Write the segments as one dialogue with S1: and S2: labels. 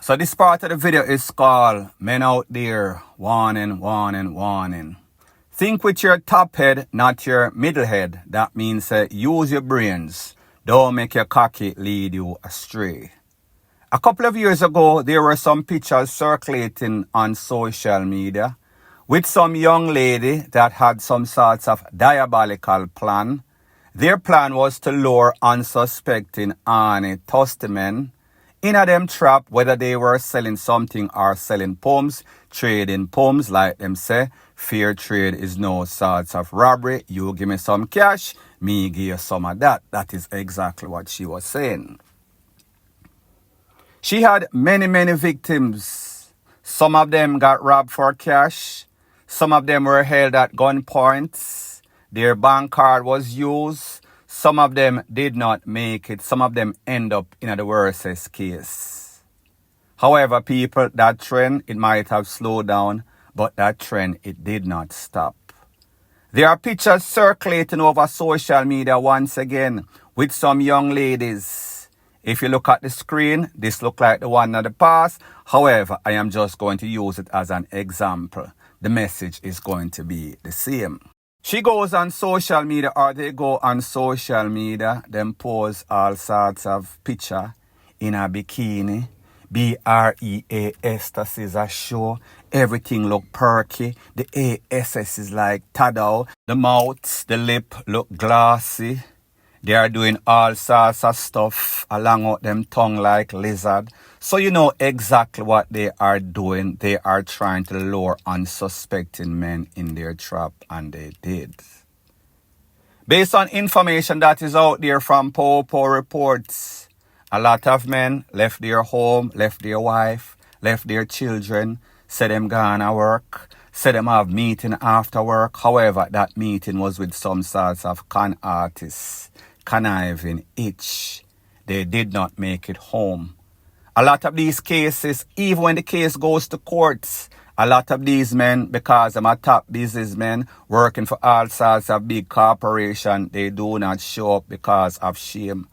S1: So this part of the video is called Men Out There, Warning, Warning, Warning. Think with your top head, not your middle head. That means use your brains. Don't make your cocky lead you astray. A couple of years ago, there were some pictures circulating on social media with some young lady that had some sorts of diabolical plan. Their plan was to lure unsuspecting honest men in a them trap, whether they were selling something or selling poems, trading poems, like them say. Fair trade is no sorts of robbery. You give me some cash, me give you some of that. That is exactly what she was saying. She had many victims. Some of them got robbed for cash. Some of them were held at gunpoint. Their bank card was used. Some of them did not make it. Some of them end up in the worstest case. However, people, that trend, it might have slowed down, but that trend, it did not stop. There are pictures circulating over social media once again with some young ladies. If you look at the screen, this looks like the one of the past. However, I am just going to use it as an example. The message is going to be the same. She goes on social media, or they go on social media, them post all sorts of picture in a bikini. BREAS, that is a show. Everything look perky. The ASS is like tad-out. The mouth, the lip look glossy. They are doing all sorts of stuff along with them tongue like lizard. So you know exactly what they are doing. They are trying to lure unsuspecting men in their trap, and they did. Based on information that is out there from Popo reports, a lot of men left their home, left their wife, left their children, said them gonna work, said them have meeting after work. However, that meeting was with some sorts of con artists, conniving itch. They did not make it home. A lot of these cases, even when the case goes to courts, a lot of these men, because I'm a top businessman working for all sorts of big corporations, they do not show up because of shame.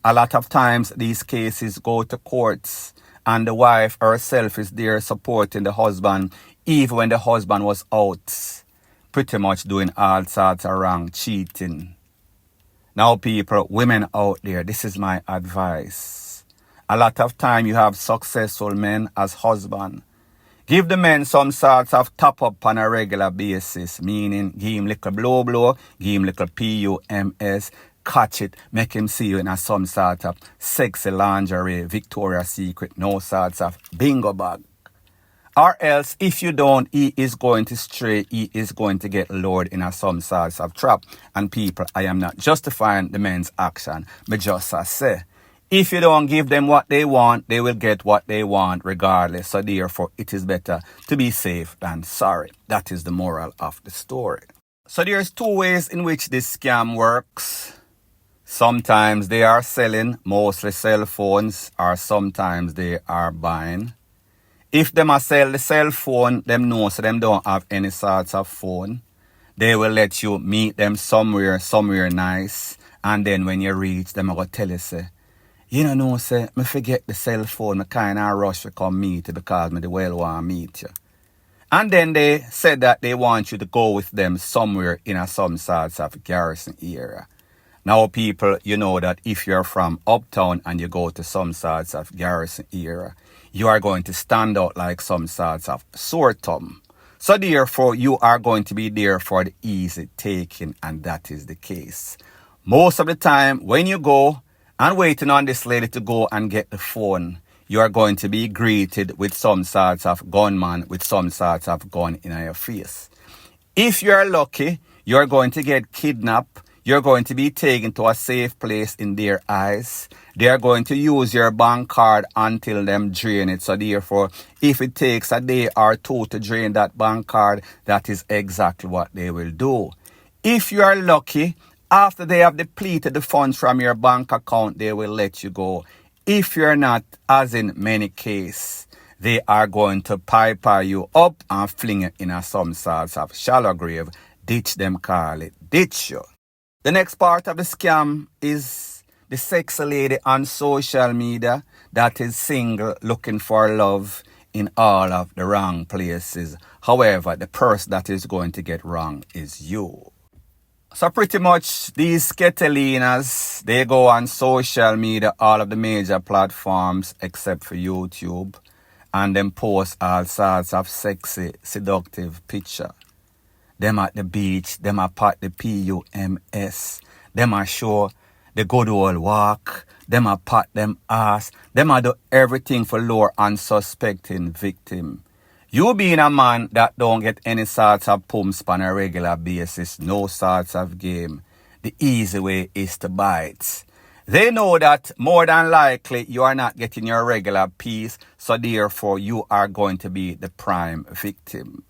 S1: A lot of times these cases go to courts and the wife herself is there supporting the husband, even when the husband was out, pretty much doing all sorts of wrong, cheating. Now people, women out there, this is my advice. A lot of time you have successful men as husband. Give the men some sorts of top up on a regular basis, meaning give him little blow, give him little PUMS, catch it, make him see you in some sort of sexy lingerie, Victoria's Secret, no sorts of bingo bag. Or else, if you don't, he is going to stray, he is going to get lured in some sorts of trap. And people, I am not justifying the men's action, but just as say, if you don't give them what they want, they will get what they want regardless. So therefore, it is better to be safe than sorry. That is the moral of the story. So there's two ways in which this scam works. Sometimes they are selling, mostly cell phones, or sometimes they are buying. If them are sell the cell phone, them know so them don't have any sorts of phone. They will let you meet them somewhere nice. And then when you reach them, I go tell you, say, you know, say, me forget the cell phone, me kind of rush to come meet you because me the well want to meet you. And then they said that they want you to go with them somewhere in some sorts of garrison area. Now people, you know that if you're from uptown and you go to some sorts of garrison area, you are going to stand out like some sorts of sore thumb. So therefore, you are going to be there for the easy taking, and that is the case. Most of the time, when you go and waiting on this lady to go and get the phone, you are going to be greeted with some sorts of gunman, with some sorts of gun in your face. If you are lucky, you are going to get kidnapped. You're going to be taken to a safe place in their eyes. They are going to use your bank card until them drain it. So therefore, if it takes a day or two to drain that bank card, that is exactly what they will do. If you are lucky, after they have depleted the funds from your bank account, they will let you go. If you're not, as in many cases, they are going to piper you up and fling it in some sorts of shallow grave. Ditch them, call it. Ditch you. The next part of the scam is the sexy lady on social media that is single looking for love in all of the wrong places. However, the person that is going to get wrong is you. So pretty much these Sketalinas, they go on social media, all of the major platforms except for YouTube, and them post all sorts of sexy, seductive picture. Them at the beach, them a pat the PUMS, them a show the good old walk, them a pat them ass, them a do everything for lure unsuspecting victim. You being a man that don't get any sorts of pumps on a regular basis, no sorts of game, the easy way is to bite. They know that more than likely you are not getting your regular piece, so therefore you are going to be the prime victim.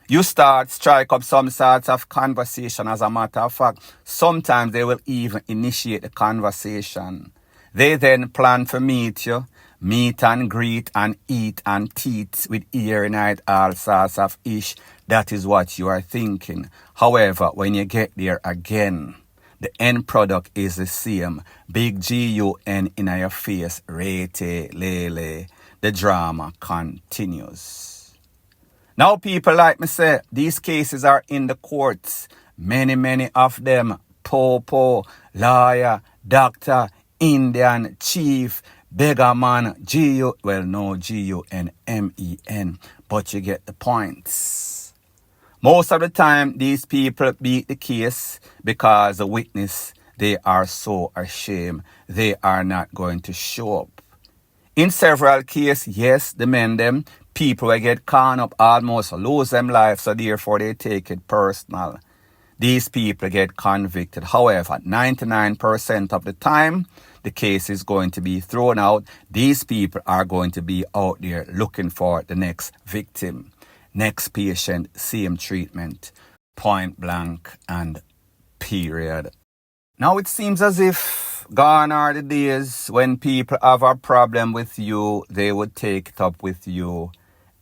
S1: You strike up some sorts of conversation. As a matter of fact, sometimes they will even initiate the conversation. They then plan to meet you, meet and greet and eat and teeth with ear night, all sorts of ish. That is what you are thinking. However, when you get there again, the end product is the same. Big GUN in your face, rete, lele. The drama continues. Now, people, like me say, these cases are in the courts. Many of them. Popo, lawyer, doctor, Indian, chief, beggar man, GUNMEN. But you get the points. Most of the time, these people beat the case because the witness, they are so ashamed. They are not going to show up. In several cases, yes, the men them, people will get caught up, almost lose them life, so therefore they take it personal. These people get convicted. However, 99% of the time, the case is going to be thrown out. These people are going to be out there looking for the next victim, next patient, same treatment, point blank and period. Now it seems as if gone are the days when people have a problem with you, they would take it up with you,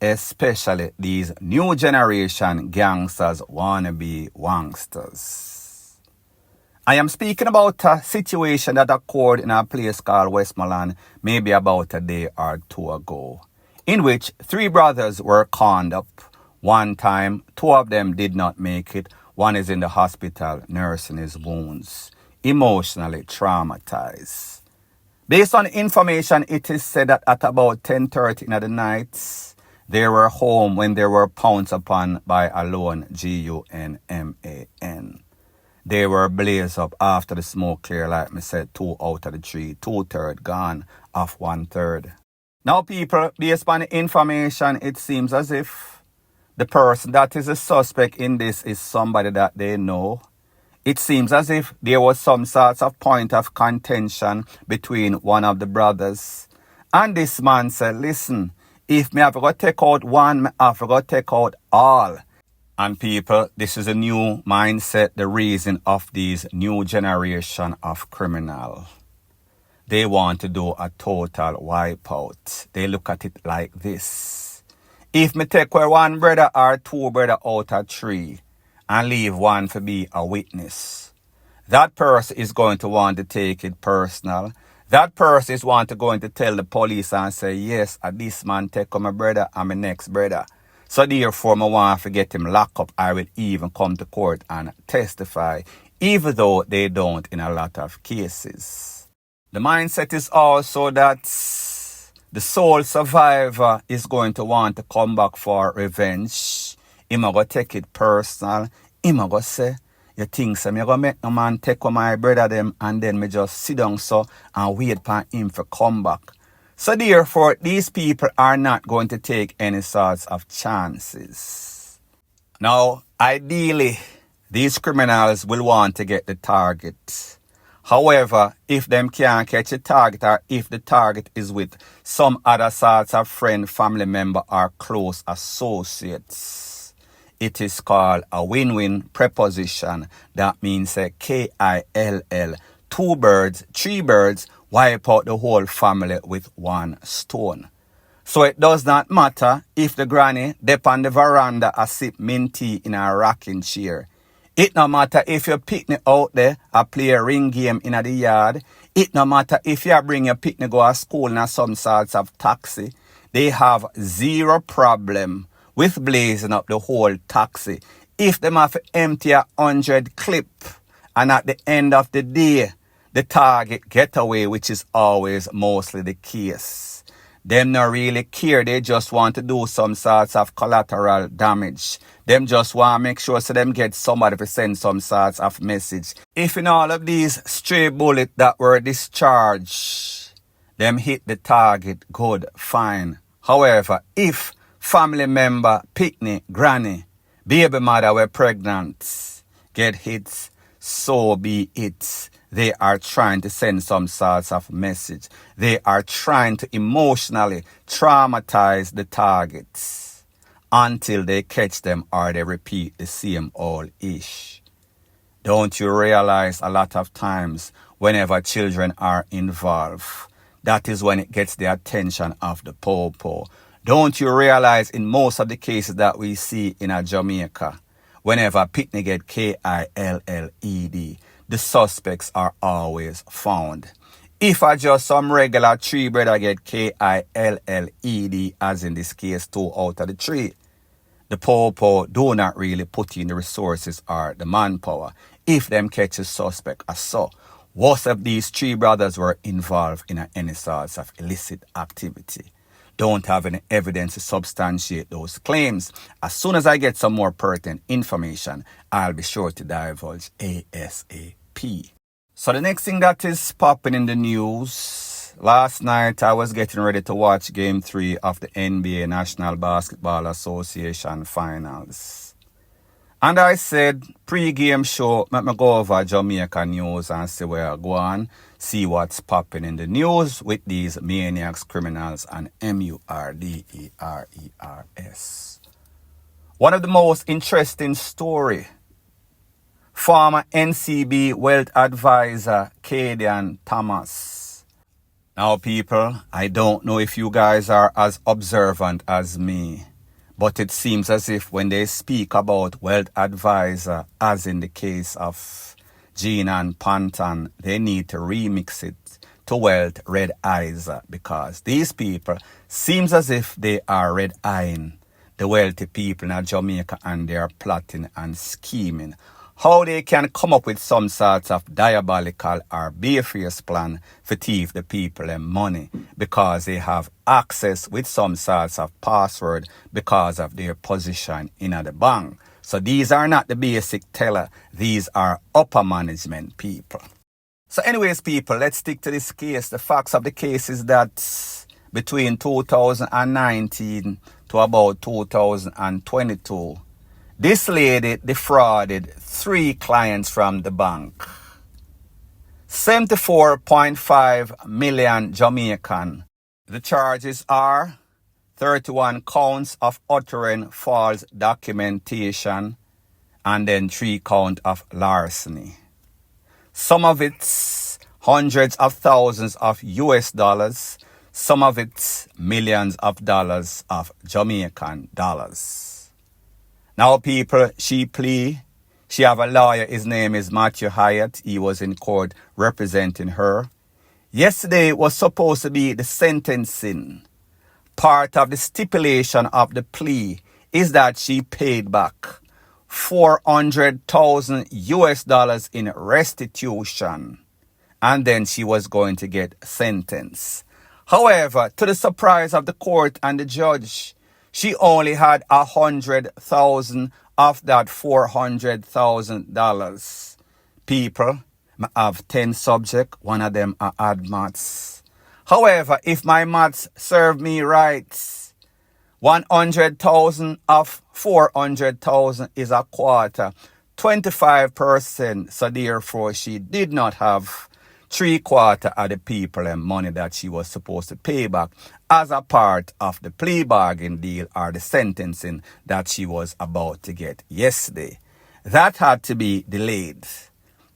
S1: especially these new generation gangsters, wannabe wangsters. I am speaking about a situation that occurred in a place called Westmoreland maybe about a day or two ago, in which 3 brothers were conned up. One time, 2 of them did not make it. One is in the hospital nursing his wounds, emotionally traumatized. Based on information, it is said that at about 10:30 in the night, they were home when they were pounced upon by a lone GUNMAN. They were blazed up after the smoke clear, like me said, 2 out of the 3, 2/3 gone off 1/3. Now people, based on the information, it seems as if the person that is a suspect in this is somebody that they know. It seems as if there was some sort of point of contention between one of the brothers. And this man said, listen, if me have got to take out one, me have got to take out all. And people, this is a new mindset, the reason of these new generation of criminal. They want to do a total wipeout. They look at it like this. If me take away 1 brother or 2 brother out of 3 and leave 1 to be a witness, that person is going to want to take it personal. That person is going to tell the police and say, yes, this man take on my brother and my next brother. So therefore, I want to get him locked up. I will even come to court and testify, even though they don't in a lot of cases. The mindset is also that the sole survivor is going to want to come back for revenge. Him going to take it personal. Him going to say, you think so? Me going to make no man take on my brother them and then me just sit down so and wait for him to come back. So therefore, these people are not going to take any sorts of chances. Now, ideally, these criminals will want to get the target. However, if them can't catch a target or if the target is with some other sorts of friend, family member or close associates, it is called a win-win preposition. That means a KILL. 2 birds, 3 birds, wipe out the whole family with 1 stone. So it does not matter if the granny dip on the veranda a sip mint tea in a rocking chair. It no matter if your picnic out there a play a ring game in the yard. It no matter if you bring your picnic go to school in some sorts of taxi. They have zero problem with blazing up the whole taxi. If them have to empty 100 clip and at the end of the day, the target get away, which is always mostly the case. Them not really care. They just want to do some sorts of collateral damage. Them just want to make sure so them get somebody to send some sorts of message. If in all of these stray bullets that were discharged, them hit the target, good, fine. However, if family member, picnic, granny, baby mother were pregnant, get hit, so be it. They are trying to send some sorts of message. They are trying to emotionally traumatize the targets until they catch them or they repeat the same old ish. Don't you realize a lot of times whenever children are involved, that is when it gets the attention of the popo. Don't you realize in most of the cases that we see in Jamaica, whenever picnic get KILLED, the suspects are always found. If I just some regular tree brother get KILLED, as in this case 2 out of the 3, the popo do not really put in the resources or the manpower. If them catch a suspect as so, what if these 3 brothers were involved in any sorts of illicit activity? Don't have any evidence to substantiate those claims. As soon as I get some more pertinent information, I'll be sure to divulge ASAP. So the next thing that is popping in the news, last night I was getting ready to watch Game 3 of the NBA National Basketball Association Finals. And I said, pre-game show, let me go over Jamaica news and see where I go on, see what's popping in the news with these maniacs, criminals, and MVRDERES. One of the most interesting story, former NCB Wealth Advisor, Cadian Thomas. Now people, I don't know if you guys are as observant as me, but it seems as if when they speak about Wealth Advisor, as in the case of Gene and Panton, they need to remix it to Wealth Red Eyes, because these people seems as if they are red eyeing the wealthy people in Jamaica and they are plotting and scheming. How they can come up with some sort of diabolical or barefaced plan to thief the people and money because they have access with some sorts of password because of their position in the bank. So these are not the basic teller. These are upper management people. So anyways, people, let's stick to this case. The facts of the case is that between 2019 to about 2022, this lady defrauded 3 clients from the bank. 74.5 million Jamaican. The charges are 31 counts of uttering false documentation and then 3 counts of larceny. Some of it's hundreds of thousands of US dollars. Some of it's millions of dollars of Jamaican dollars. Now people, she plea. She have a lawyer. His name is Matthew Hyatt. He was in court representing her. Yesterday was supposed to be the sentencing. Part of the stipulation of the plea is that she paid back 400,000 US dollars in restitution. And then she was going to get sentenced. However, to the surprise of the court and the judge, she only had 100,000 of that $400,000. People, I have 10 subjects, one of them are add maths. However, if my maths serve me right, 100,000 of 400,000 is a quarter, 25%. So therefore, she did not have 3/4 of the people and money that she was supposed to pay back as a part of the plea bargain deal or the sentencing that she was about to get yesterday. That had to be delayed.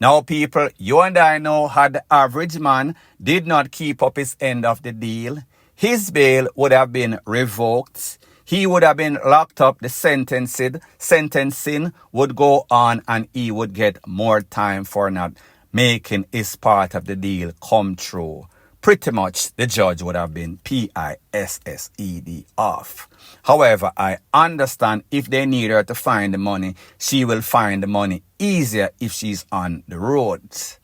S1: Now, people, you and I know how the average man did not keep up his end of the deal, his bail would have been revoked. He would have been locked up, the sentencing would go on, and he would get more time for not making his part of the deal come true. Pretty much the judge would have been PISSED off. However, I understand if they need her to find the money, she will find the money easier if she's on the roads.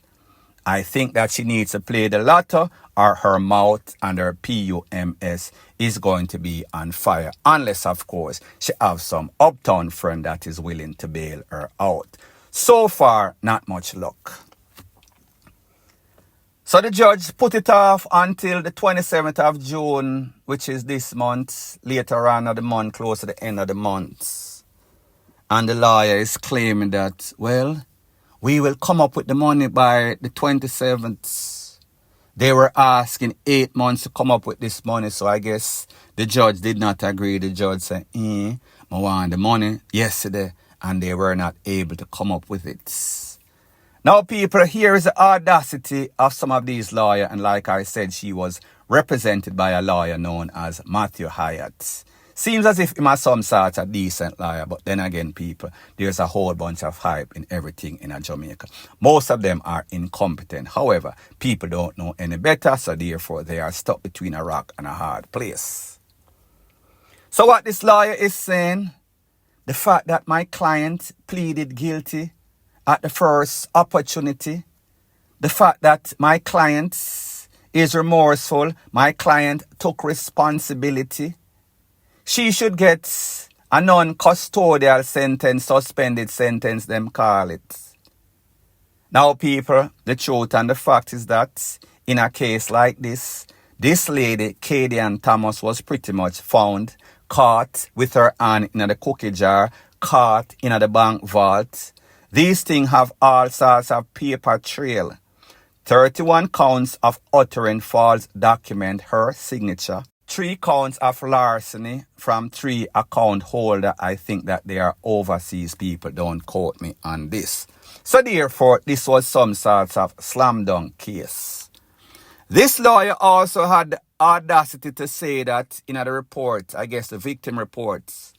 S1: I think that she needs to play the lotto, or her mouth and her PUMS is going to be on fire. Unless, of course, she has some uptown friend that is willing to bail her out. So far, not much luck. So the judge put it off until the 27th of June, which is this month, later on of the month, close to the end of the month. And the lawyer is claiming that, well, we will come up with the money by the 27th. They were asking 8 months to come up with this money, so I guess the judge did not agree. The judge said, I want the money yesterday, and they were not able to come up with it. Now, people, here is the audacity of some of these lawyers, and like I said, she was represented by a lawyer known as Matthew Hyatt. Seems as if he has some sort of decent lawyer, but then again, people, there's a whole bunch of hype in everything in Jamaica. Most of them are incompetent. However, people don't know any better, so therefore they are stuck between a rock and a hard place. So what this lawyer is saying, the fact that my client pleaded guilty at the first opportunity, the fact that my client is remorseful, my client took responsibility, she should get a non-custodial sentence, suspended sentence, them call it. Now, people, the truth and the fact is that in a case like this lady, Kadian Thomas, was pretty much found, caught with her hand in the cookie jar, caught in the bank vault. These things have all sorts of paper trail. 31 counts of uttering false document, her signature. 3 counts of larceny from 3 account holder. I think that they are overseas people. Don't quote me on this. So therefore, this was some sorts of slam dunk case. This lawyer also had the audacity to say that in the report, I guess the victim reports,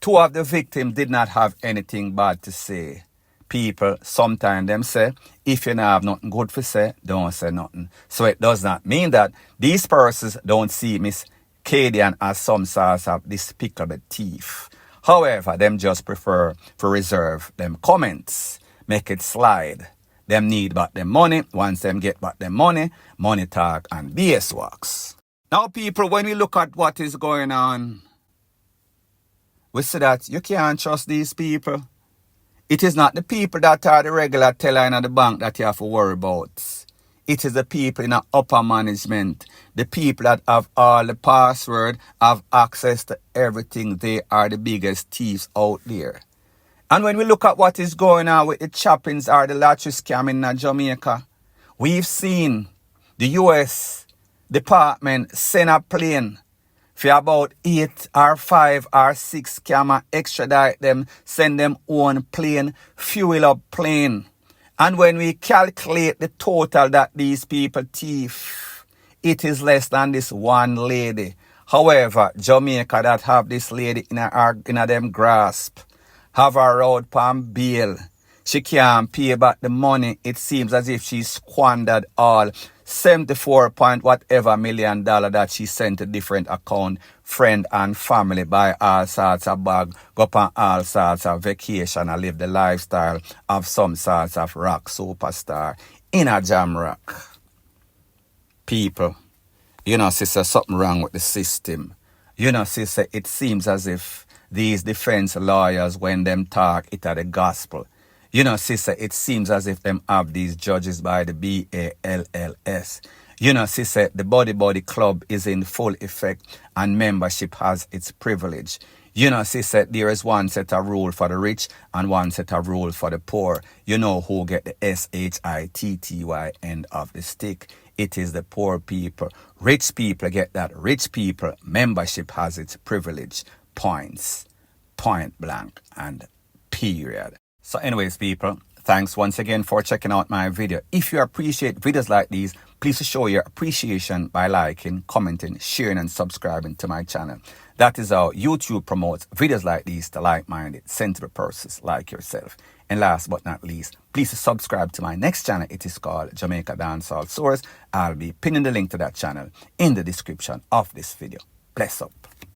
S1: 2 of the victims did not have anything bad to say. People sometimes them say, if you don't have nothing good to say, don't say nothing. So it does not mean that these persons don't see Miss Kadian as some sort of despicable thief. However, them just prefer to reserve them comments, make it slide. Them need back them money. Once them get back them money talk and BS works. Now, people, when we look at what is going on, we see that you can't trust these people. It is not the people that are the regular teller in the bank that you have to worry about. It is the people in the upper management, the people that have all the password, have access to everything. They are the biggest thieves out there. And when we look at what is going on with the choppings or the lottery scam in Jamaica, we've seen the U.S. Department send a plane for about 8 or 5 or 6 scammer, extradite them, send them on plane, fuel up plane. And when we calculate the total that these people thief, it is less than this one lady. However, Jamaica that have this lady in a them grasp, have her out on bail. She can't pay back the money. It seems as if she squandered all 74 point whatever $million that she sent to different account, friend and family, buy all sorts of bag, go on all sorts of vacation and live the lifestyle of some sorts of rock superstar in a jam rock. People, sister, something wrong with the system. Sister, it seems as if these defense lawyers, when them talk, it are the gospel. Sister, it seems as if them have these judges by the BALLS. Sister, the body club is in full effect and membership has its privilege. Sister, there is one set of rule for the rich and one set of rule for the poor. You know who get the SHITTY end of the stick. It is the poor people. Rich people get that. Rich people membership has its privilege. Points. Point blank and period. So anyways, people, thanks once again for checking out my video. If you appreciate videos like these, Please show your appreciation by liking, commenting, sharing, and subscribing to my channel. That is how YouTube promotes videos like these to like-minded, sensible persons like yourself. And last but not least, please subscribe to my next channel. It is called Jamaica Dancehall Source. I'll be pinning the link to that channel in the description of this video. Bless up.